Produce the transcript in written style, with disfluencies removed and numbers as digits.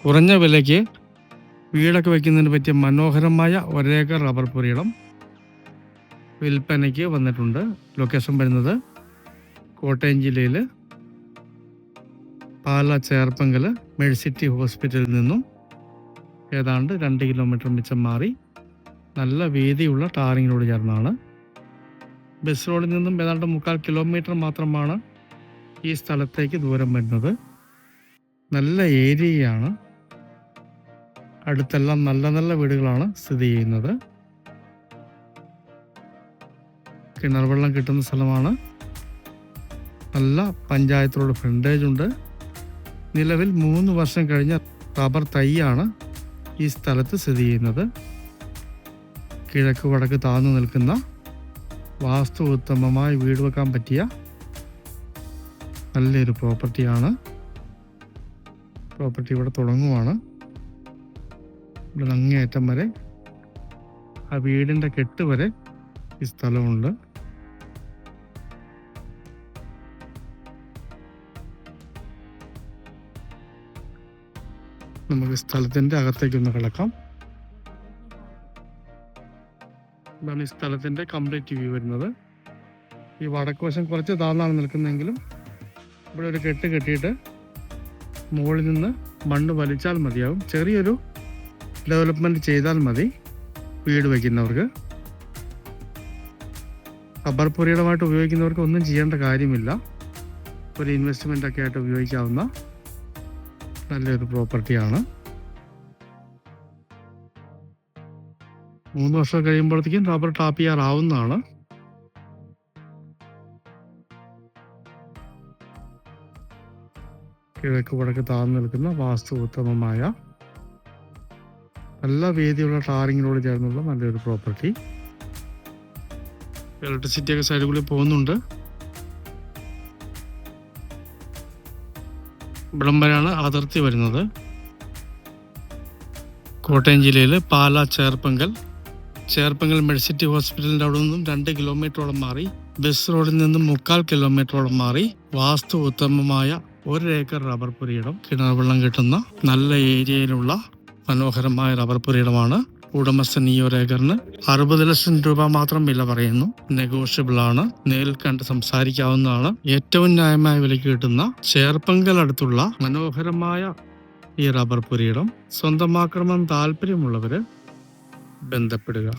കുറഞ്ഞ വിലയ്ക്ക് വീടൊക്കെ വയ്ക്കുന്നതിന് പറ്റിയ മനോഹരമായ 1 ഏക്കർ റബ്ബർ പുരയിടം വിൽപ്പനയ്ക്ക് വന്നിട്ടുണ്ട്. ലൊക്കേഷൻ വരുന്നത് കോട്ടയം ജില്ലയിൽ പാലാ ചേർപ്പങ്കൽ മെഡിസിറ്റി ഹോസ്പിറ്റലിൽ നിന്നും ഏതാണ്ട് 2 കിലോമീറ്റർ മിച്ചം മാറി നല്ല വീതിയുള്ള ടാറിങ്ങിനോട് ചേർന്നാണ്. ബസ് റോഡിൽ നിന്നും ഏതാണ്ട് 3/4 കിലോമീറ്റർ മാത്രമാണ് ഈ സ്ഥലത്തേക്ക് ദൂരം വരുന്നത്. നല്ല ഏരിയയാണ്. അടുത്തെല്ലാം നല്ല നല്ല വീടുകളാണ് സ്ഥിതി ചെയ്യുന്നത്. കിണർ വെള്ളം കിട്ടുന്ന സ്ഥലമാണ്. നല്ല പഞ്ചായത്തിനോട് ഫ്രണ്ടേജ് ഉണ്ട്. നിലവിൽ 3 വർഷം കഴിഞ്ഞ റബ്ബർ തൈയാണ് ഈ സ്ഥലത്ത് സ്ഥിതി ചെയ്യുന്നത്. കിഴക്ക് വടക്ക് താഴ്ന്നു നിൽക്കുന്ന വാസ്തു ഉത്തമമായി വീട് വെക്കാൻ പറ്റിയ നല്ലൊരു പ്രോപ്പർട്ടിയാണ്. പ്രോപ്പർട്ടി ഇവിടെ തുടങ്ങുവാണ്. ഇവിടെ അങ്ങേയറ്റം വരെ ആ വീടിൻ്റെ കെട്ട് വരെ ഈ സ്ഥലമുണ്ട്. നമുക്ക് സ്ഥലത്തിൻ്റെ അകത്തേക്കൊന്ന് കിടക്കാം. ഇതാണ് ഈ സ്ഥലത്തിൻ്റെ കംപ്ലീറ്റ് വ്യൂ വരുന്നത്. ഈ വടക്ക് വശം കുറച്ച് താഴ്ന്നാണ് നിൽക്കുന്നതെങ്കിലും ഇവിടെ ഒരു കെട്ട് കെട്ടിയിട്ട് മുകളിൽ നിന്ന് മണ്ണ് വലിച്ചാൽ മതിയാവും. ചെറിയൊരു ഡെവലപ്മെൻറ്റ് ചെയ്താൽ മതി വീട് വയ്ക്കുന്നവർക്ക്. റബ്ബർ പുരയിടമായിട്ട് ഉപയോഗിക്കുന്നവർക്ക് ഒന്നും ചെയ്യേണ്ട കാര്യമില്ല. ഒരു ഇൻവെസ്റ്റ്മെൻ്റ് ഒക്കെ ആയിട്ട് ഉപയോഗിക്കാവുന്ന നല്ലൊരു പ്രോപ്പർട്ടിയാണ്. 3 വർഷം കഴിയുമ്പോഴത്തേക്കും റബ്ബർ ടാപ്പ് ചെയ്യാറാവുന്നതാണ്. കിഴക്ക് വടക്ക് താഴ്ന്നു നിൽക്കുന്ന വാസ്തു ഉത്തമമായ നല്ല വീതിയുള്ള ടാറിങ്ങിനോട് ചേർന്നുള്ള നല്ലൊരു പ്രോപ്പർട്ടി. ഇലക്ട്രിസിറ്റി ഒക്കെ സൈഡിൽ കൂടി പോകുന്നുണ്ട്. ഇവിടം വരെയാണ് അതിർത്തി വരുന്നത്. കോട്ടയം ജില്ലയിൽ പാലാ ചേർപ്പങ്കൽ മെഡിസിറ്റി ഹോസ്പിറ്റലിൻ്റെ അവിടെ നിന്നും 2 കിലോമീറ്ററോളം മാറി ബസ് റോഡിൽ നിന്നും 3/4 കിലോമീറ്ററോളം മാറി വാസ്തു ഉത്തമമായ 1 ഏക്കർ റബ്ബർ പുരയിടം, കിണർ വെള്ളം കിട്ടുന്ന നല്ല ഏരിയയിലുള്ള മനോഹരമായ റബ്ബർ പുരയിടമാണ്. ഉടമസ്ഥൻ ഈ 1 ഏക്കറിന് 60 ലക്ഷം രൂപ മാത്രം വില പറയുന്നു. നെഗോഷ്യബിൾ ആണ്. നേരിൽ കണ്ട് സംസാരിക്കാവുന്നതാണ്. ഏറ്റവും ന്യായമായ വിലയ്ക്ക് കിട്ടുന്ന ചേർപ്പങ്കൽ അടുത്തുള്ള മനോഹരമായ ഈ റബ്ബർ പുരയിടം സ്വന്തമാക്കണമെന്ന് താല്പര്യമുള്ളവര് ബന്ധപ്പെടുക.